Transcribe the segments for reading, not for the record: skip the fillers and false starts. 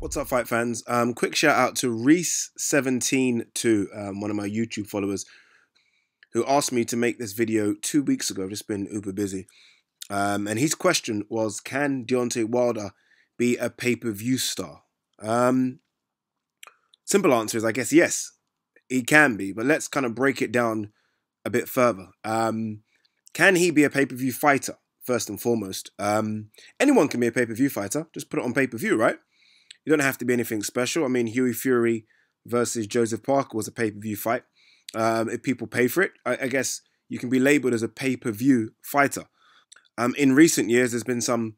What's up, fight fans? Quick shout out to Reese172, one of my YouTube followers, who asked me to make this video 2 weeks ago. I've just been uber busy. And his question was, can Deontay Wilder be a pay-per-view star? Simple answer is, I guess, yes, he can be. But let's kind of break it down a bit further. Can he be a pay-per-view fighter, first and foremost? Anyone can be a pay-per-view fighter. Just put it on pay-per-view, right? You don't have to be anything special. I mean, Hughie Fury versus Joseph Parker was a pay-per-view fight. If people pay for it, I guess you can be labeled as a pay-per-view fighter. In recent years, there's been some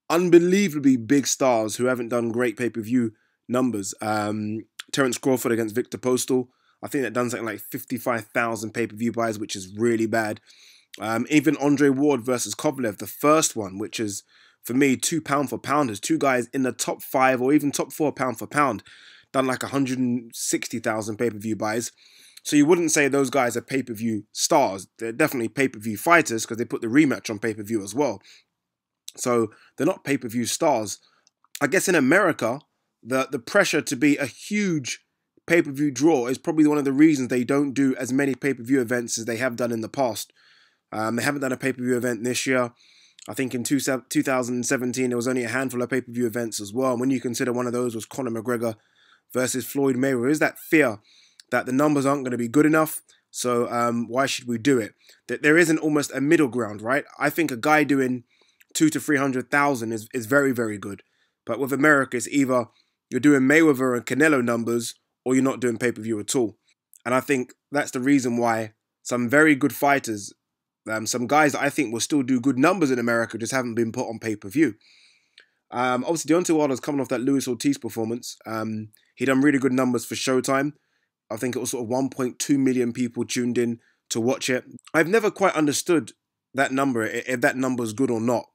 unbelievably big stars who haven't done great pay-per-view numbers. Terence Crawford against Victor Postal. I think that done something like 55,000 pay-per-view buys, which is really bad. Even Andre Ward versus Kovalev, the first one, which is, for me, 2 pound for pounders, two guys in the top 5 or even top 4 pound for pound, done like 160,000 pay-per-view buys. So you wouldn't say those guys are pay-per-view stars. They're definitely pay-per-view fighters because they put the rematch on pay-per-view as well. So they're not pay-per-view stars. I guess in America, the pressure to be a huge pay-per-view draw is probably one of the reasons they don't do as many pay-per-view events as they have done in the past. They haven't done a pay-per-view event this year. I think in 2017, there was only a handful of pay-per-view events as well. And when you consider one of those was Conor McGregor versus Floyd Mayweather, is that fear that the numbers aren't going to be good enough, so why should we do it? That there isn't almost a middle ground, right? I think a guy doing 200,000 to 300,000 is very, very good. But with America, it's either you're doing Mayweather and Canelo numbers or you're not doing pay-per-view at all. And I think that's the reason why some very good fighters, some guys that I think will still do good numbers in America, just haven't been put on pay-per-view. Obviously, Deontay Wilder's coming off that Luis Ortiz performance. He done really good numbers for Showtime. I think it was sort of 1.2 million people tuned in to watch it. I've never quite understood that number, if that number is good or not,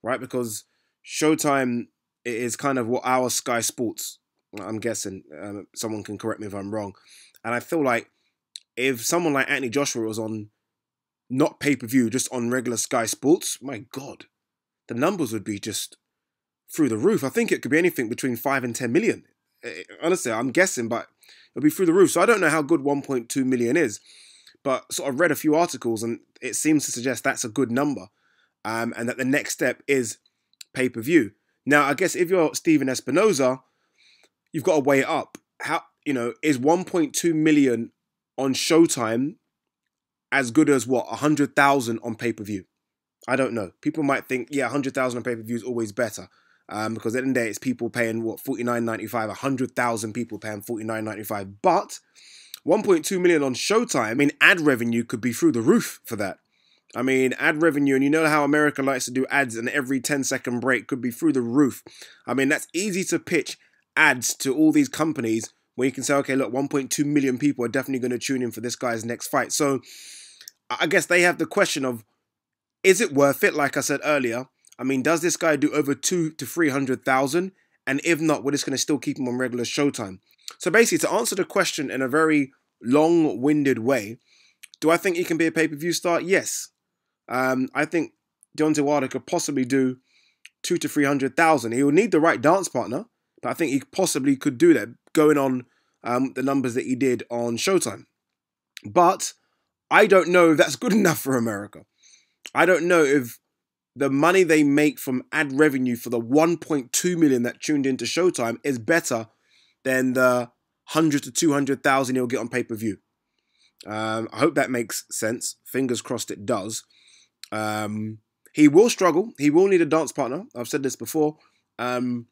right? Because Showtime is kind of what our Sky Sports, I'm guessing. Someone can correct me if I'm wrong. And I feel like if someone like Anthony Joshua was on not pay-per-view, just on regular Sky Sports, my God, the numbers would be just through the roof. I think it could be anything between 5 and 10 million. Honestly, I'm guessing, but it'll be through the roof. So I don't know how good 1.2 million is, but sort of read a few articles and it seems to suggest that's a good number, and that the next step is pay-per-view. Now, I guess if you're Steven Espinoza, you've got to weigh it up. How, is 1.2 million on Showtime as good as what, 100,000 on pay-per-view? I don't know. People might think, yeah, 100,000 on pay-per-view is always better. Because at the end of the day, it's people paying, what, $49.95, 100,000 people paying $49.95. But 1.2 million on Showtime, I mean, ad revenue could be through the roof for that. I mean, ad revenue, and you know how America likes to do ads, and every 10-second break could be through the roof. I mean, that's easy to pitch ads to all these companies where you can say, okay, look, 1.2 million people are definitely going to tune in for this guy's next fight. So I guess they have the question of, is it worth it? Like I said earlier, I mean, does this guy do over 200,000 to 300,000? And if not, we're just going to still keep him on regular Showtime. So basically, to answer the question in a very long-winded way, do I think he can be a pay-per-view star? Yes. I think Deontay Wilder could possibly do 200,000 to 300,000. He will need the right dance partner, but I think he possibly could do that, going on the numbers that he did on Showtime. But I don't know if that's good enough for America. I don't know if the money they make from ad revenue for the 1.2 million that tuned into Showtime is better than the 100,000 to 200,000 he'll get on pay-per-view. I hope that makes sense. Fingers crossed it does. He will struggle. He will need a dance partner. I've said this before. You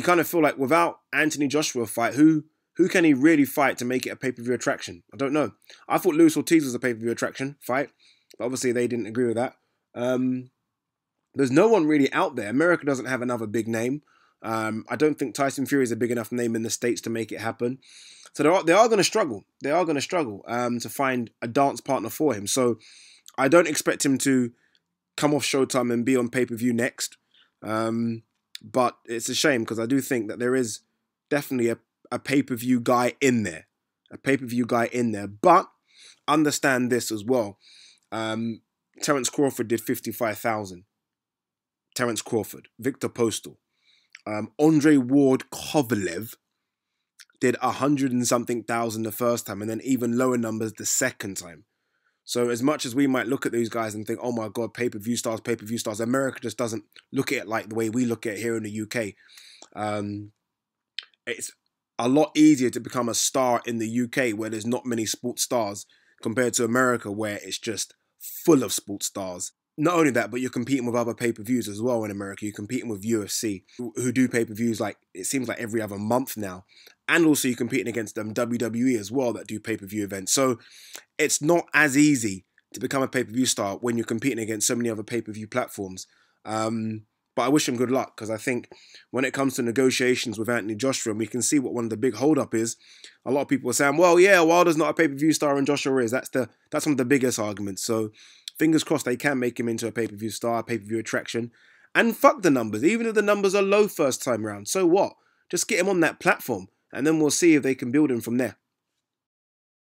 kind of feel like without Anthony Joshua fight, who can he really fight to make it a pay-per-view attraction? I don't know. I thought Luis Ortiz was a pay-per-view attraction fight. But obviously, they didn't agree with that. There's no one really out there. America doesn't have another big name. I don't think Tyson Fury is a big enough name in the States to make it happen. So they are going to struggle. They are going to struggle to find a dance partner for him. So I don't expect him to come off Showtime and be on pay-per-view next. But it's a shame because I do think that there is definitely a pay-per-view guy in there. A pay-per-view guy in there. But understand this as well. Terence Crawford did 55,000. Terence Crawford, Victor Postal. Andre Ward Kovalev did 100 and something thousand the first time, and then even lower numbers the second time. So as much as we might look at these guys and think, oh my God, pay-per-view stars, America just doesn't look at it like the way we look at it here in the UK. It's a lot easier to become a star in the UK where there's not many sports stars compared to America where it's just full of sports stars. Not only that, but you're competing with other pay-per-views as well in America. You're competing with UFC, who do pay-per-views like, it seems like every other month now. And also you're competing against WWE as well that do pay-per-view events. So it's not as easy to become a pay-per-view star when you're competing against so many other pay-per-view platforms. But I wish him good luck, because I think when it comes to negotiations with Anthony Joshua, and we can see what one of the big hold-up is, a lot of people are saying, well, yeah, Wilder's not a pay-per-view star and Joshua is. That's one of the biggest arguments. So fingers crossed they can make him into a pay-per-view star, a pay-per-view attraction. And fuck the numbers. Even if the numbers are low first time round, so what? Just get him on that platform, and then we'll see if they can build him from there.